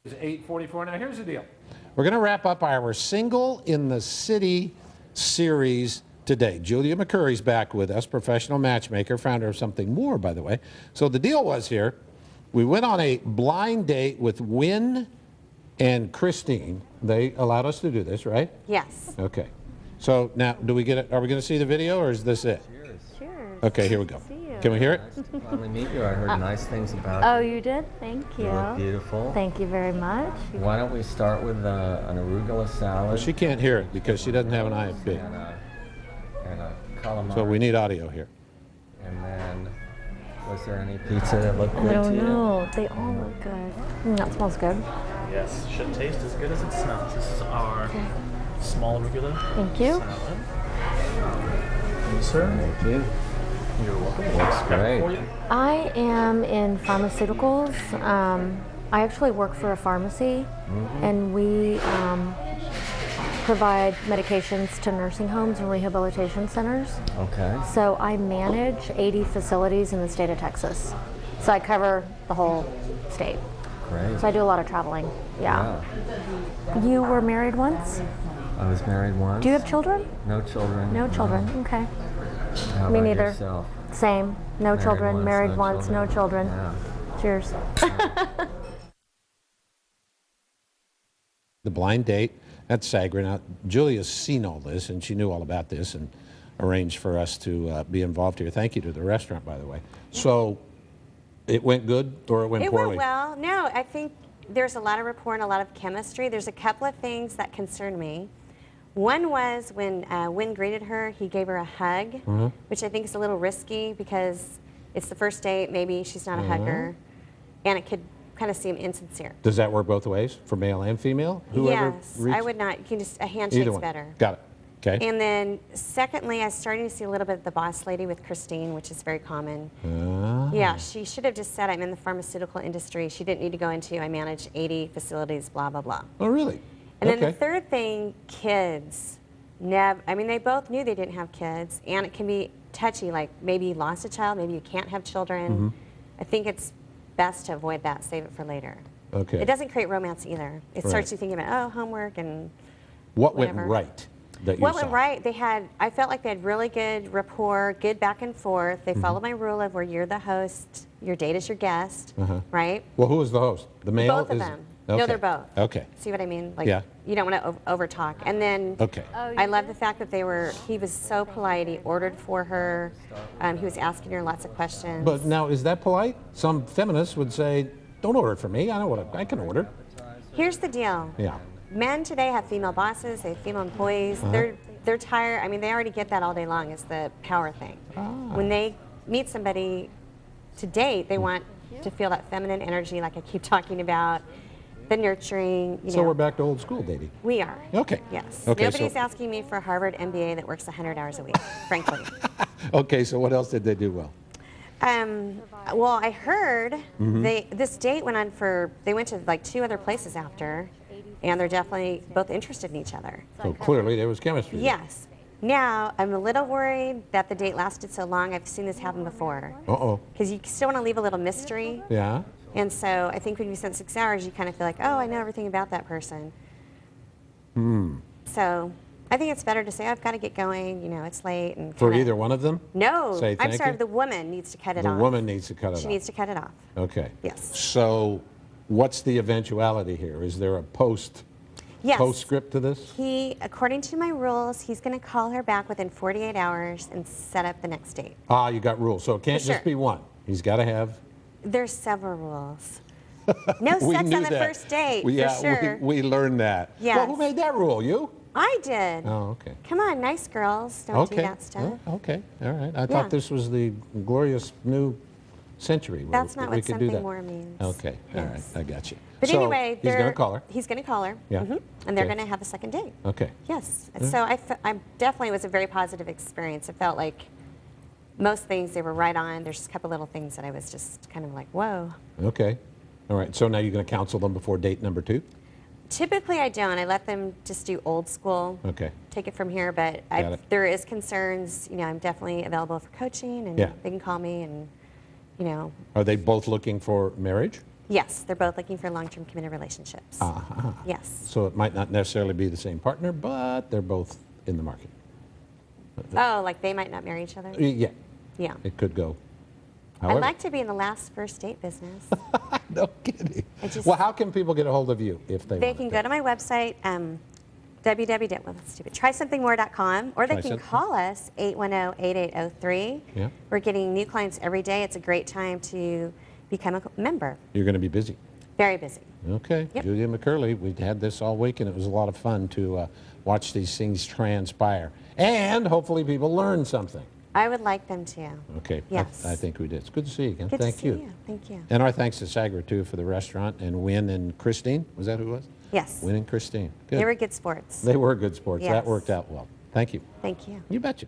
It's 8:44. Now here's the deal. We're going to wrap up our Single in the City series today. Julia McCurley's back with us, professional matchmaker, founder of Something More, by the way. So the deal was here, we went on a blind date with Wynn and Christine. They allowed us to do this, right? Yes. Okay. So now, do we get it? Are we going to see the video, or is this it? Cheers. Okay, here we go. Can we hear it? Nice to finally meet you. I heard nice things about Oh, you. you did? Thank you. You look beautiful. Thank you very much. Why don't we start with an arugula salad? Well, she can't hear it because she doesn't have an IFB. And a calamari. So we need audio here. And then, was there any pizza that looked good I to don't you? know. They all look good. That smells good. Yes, should taste as good as it smells. This is our small arugula Thank you. salad. Yes, sir. Thank you. You're welcome. Looks great. For you. I am in pharmaceuticals. I actually work for a pharmacy, and we provide medications to nursing homes and rehabilitation centers. Okay. So I manage 80 facilities in the state of Texas. So I cover the whole state. Great. So I do a lot of traveling. Yeah. You were married once? I was married once. Do you have children? No children. No children. Okay. How Me about neither. yourself? Same. No Married children. once, Married no once. No children. Yeah. Cheers. The blind date at Sagra. Now, Julia's seen all this, and she knew all about this and arranged for us to be involved here. Thank you to the restaurant, by the way. So, it went good or it went poorly? It went well. No, I think there's a lot of rapport and a lot of chemistry. There's a couple of things that concerned me. One was when Wynn greeted her, he gave her a hug, which I think is a little risky because it's the first date, maybe she's not a hugger, and it could kind of seem insincere. Does that work both ways, for male and female? Whoever Yes, reaches? I would not. You can just, a Either handshake's one. better. Got it. Okay. And then secondly, I was starting to see a little bit of the boss lady with Christine, which is very common. Yeah, she should have just said, I'm in the pharmaceutical industry. She didn't need to go into, I manage 80 facilities, blah, blah, blah. Oh, really? And then the third thing, kids. I mean, they both knew they didn't have kids, and it can be touchy, like maybe you lost a child, maybe you can't have children. I think it's best to avoid that, save it for later. Okay. It doesn't create romance either. It starts you thinking about, oh, homework and What whatever. went right that you What saw? went right? I felt like they had really good rapport, good back and forth. They followed my rule of where you're the host, your date is your guest, right? Well, who was the host? The male? Both of them. No, Okay. they're both. Okay. See what I mean? Like, Yeah. you don't want to over talk. And then Okay. I love the fact that he was so polite. He ordered for her. He was asking her lots of questions. But now, is that polite? Some feminists would say, don't order it for me. I know what I can order. Here's the deal. Yeah. Men today have female bosses, they have female employees. They're tired. I mean, they already get that all day long. It's the power thing. When they meet somebody to date, they want to feel that feminine energy, like I keep talking about, the nurturing. You So know. we're back to old school dating. We are. Okay. Yes. Okay, Nobody's so- asking me for a Harvard MBA that works 100 hours a week, frankly. Okay, so what else did they do well? Well, I heard this date went on they went to like 2 other places after, and they're definitely both interested in each other. So clearly there was chemistry. Yes. Now, I'm a little worried that the date lasted so long. I've seen this happen before. Uh-oh. Because you still want to leave a little mystery. Yeah? And so I think when you spend 6 hours, you kind of feel like, oh, I know everything about that person. So I think it's better to say, I've got to get going. You know, it's late. And For kinda- either one of them? No. Say I'm thank sorry, you? the woman needs to cut it The off. woman needs to cut it off. She needs to cut it off. Okay. Yes. So what's the eventuality here? Is there a Yes. postscript to this? According to my rules, he's going to call her back within 48 hours and set up the next date. Ah, you got rules. So it can't Sure. just be one. He's got to have... There's several rules. No We sex knew on the that. first date, Yeah, for sure. we learned that. Yes. Well, who made that rule? You? I did. Oh, okay. Come on, nice girls don't do that stuff. Oh, okay. All right. I Yeah. thought this was the glorious new century. where That's not we what could do something that. more means. Okay. All right. Yes. I got you. But So anyway, he's going to call her. He's going to call her. Yeah. And they're Okay. going to have a second date. Okay. Yes. So I definitely was a very positive experience. It felt like most things they were right on. There's just a couple little things that I was just kind of like, whoa. Okay. All right. So now you're going to counsel them before date number 2? Typically I don't. I let them just do old school. Okay. Take it from here. But Got it. there is concerns. You know, I'm definitely available for coaching, and Yeah. they can call me, and you know. Are they both looking for marriage? Yes, they're both looking for long-term committed relationships. Yes. So it might not necessarily be the same partner, but they're both in the market. Oh, like they might not marry each other? Yeah, Yeah. it could go. I'd However, like to be in the last first date business. no kidding. I just- Well, how can people get a hold of you if they They want can go to my website, try-something-more.com, or they Try can something. call us, 810-8803. Yeah. We're getting new clients every day. It's a great time to become a member. You're going to be busy. Very busy. Okay, Yep. Julia McCurley, we had this all week, and it was a lot of fun to watch these things transpire. And hopefully people learn something. I would like them to. Okay, Yes. I think we did. It's good to see you again. Good Thank to see you. Thank you. And our thanks to Sagra, too, for the restaurant, and Wynn and Christine. Was that who it was? Yes. Wynn and Christine. Good. They were good sports. They were good sports. That Yes. worked out well. Thank you. Thank you. You betcha.